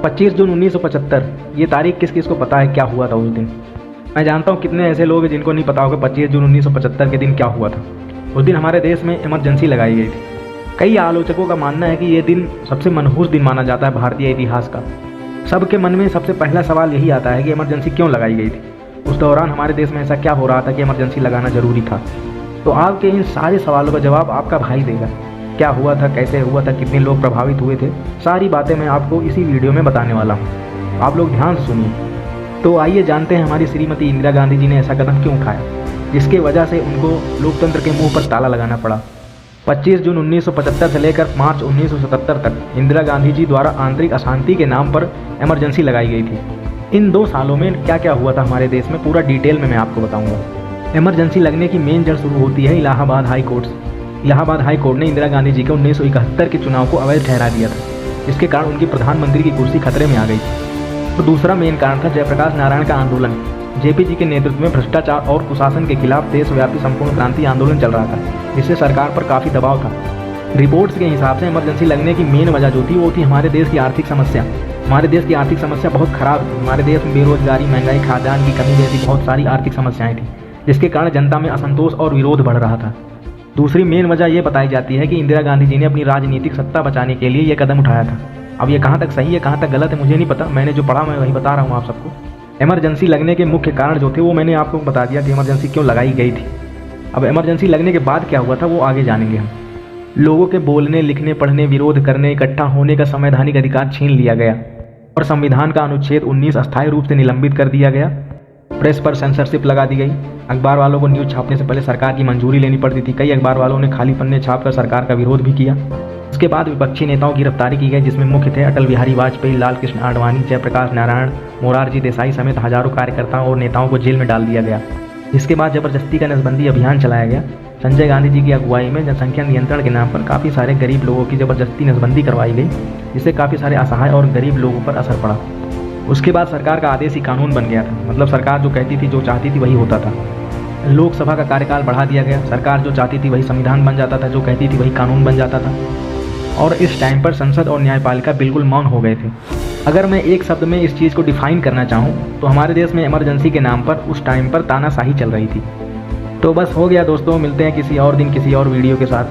25 जून 1975, ये तारीख किस किस को पता है क्या हुआ था उस दिन? मैं जानता हूँ कितने ऐसे लोग हैं जिनको नहीं पता होगा 25 जून 1975 के दिन क्या हुआ था। उस दिन हमारे देश में इमरजेंसी लगाई गई थी। कई आलोचकों का मानना है कि ये दिन सबसे मनहूस दिन माना जाता है भारतीय इतिहास का। सबके मन में सबसे पहला सवाल यही आता है कि इमरजेंसी क्यों लगाई गई थी, उस दौरान हमारे देश में ऐसा क्या हो रहा था कि इमरजेंसी लगाना ज़रूरी था। तो आपके इन सारे सवालों का जवाब आपका भाई देगा। क्या हुआ था, कैसे हुआ था, कितने लोग प्रभावित हुए थे, सारी बातें मैं आपको इसी वीडियो में बताने वाला हूँ। आप लोग ध्यान से सुनिए। तो आइए जानते हैं हमारी श्रीमती इंदिरा गांधी जी ने ऐसा कदम क्यों उठाया जिसके वजह से उनको लोकतंत्र के मुंह पर ताला लगाना पड़ा। 25 जून 1975 से लेकर मार्च 1977 तक इंदिरा गांधी जी द्वारा आंतरिक अशांति के नाम पर इमरजेंसी लगाई गई थी। इन 2 सालों में क्या क्या हुआ था हमारे देश में पूरा डिटेल में मैं आपको बताऊंगा। इमरजेंसी लगने की मेन जड़ शुरू होती है इलाहाबाद हाई कोर्ट से। इलाहाबाद हाई कोर्ट ने इंदिरा गांधी जी के 1971 के चुनाव को अवैध ठहरा दिया था, जिसके कारण उनकी प्रधानमंत्री की कुर्सी खतरे में आ गई थी। तो दूसरा मेन कारण था जयप्रकाश नारायण का आंदोलन। जेपी जी के नेतृत्व में भ्रष्टाचार और कुशासन के खिलाफ देशव्यापी संपूर्ण क्रांति आंदोलन चल रहा था, जिससे सरकार पर काफ़ी दबाव था। रिपोर्ट्स के हिसाब से इमरजेंसी लगने की मेन वजह जो थी वो थी हमारे देश की आर्थिक समस्या। हमारे देश की आर्थिक समस्या बहुत खराब थी। हमारे देश में बेरोजगारी, महंगाई, खाद्यान्न की कमी जैसी बहुत सारी आर्थिक समस्याएं थी, जिसके कारण जनता में असंतोष और विरोध बढ़ रहा था। दूसरी मेन वजह यह बताई जाती है कि इंदिरा गांधी जी ने अपनी राजनीतिक सत्ता बचाने के लिए यह कदम उठाया था। अब ये कहाँ तक सही है, कहाँ तक गलत है, मुझे नहीं पता। मैंने जो पढ़ा मैं वही बता रहा हूँ आप सबको। इमरजेंसी लगने के मुख्य कारण जो थे वो मैंने आपको बता दिया कि इमरजेंसी क्यों लगाई गई थी। अब इमरजेंसी लगने के बाद क्या हुआ था वो आगे जानेंगे हम। लोगों के बोलने, लिखने, पढ़ने, विरोध करने, इकट्ठा होने का संवैधानिक अधिकार छीन लिया गया और संविधान का अनुच्छेद 19 अस्थायी रूप से निलंबित कर दिया गया। प्रेस पर सेंसरशिप लगा दी गई। अखबार वालों को न्यूज़ छापने से पहले सरकार की मंजूरी लेनी पड़ती थी। कई अखबार वालों ने खाली पन्ने छापकर सरकार का विरोध भी किया। उसके बाद विपक्षी नेताओं की गिरफ्तारी की गई, जिसमें मुख्य थे अटल बिहारी वाजपेयी, लाल कृष्ण आडवाणी, जयप्रकाश नारायण, मोरारजी देसाई समेत हजारों कार्यकर्ताओं और नेताओं को जेल में डाल दिया गया। जिसके बाद जबरदस्ती का नसबंदी अभियान चलाया गया। संजय गांधी जी की अगुवाई में जनसंख्या नियंत्रण के नाम पर काफ़ी सारे गरीब लोगों की जबरदस्ती नसबंदी करवाई गई, जिससे काफ़ी सारे असहाय और गरीब लोगों पर असर पड़ा। उसके बाद सरकार का आदेश ही कानून बन गया था। मतलब सरकार जो कहती थी, जो चाहती थी वही होता था। लोकसभा का कार्यकाल बढ़ा दिया गया। सरकार जो चाहती थी वही संविधान बन जाता था, जो कहती थी वही कानून बन जाता था। और इस टाइम पर संसद और न्यायपालिका बिल्कुल मौन हो गए थे। अगर मैं एक शब्द में इस चीज़ को डिफाइन करना चाहूँ तो हमारे देश में इमरजेंसी के नाम पर उस टाइम पर तानाशाही चल रही थी। तो बस हो गया दोस्तों, मिलते हैं किसी और दिन किसी और वीडियो के साथ।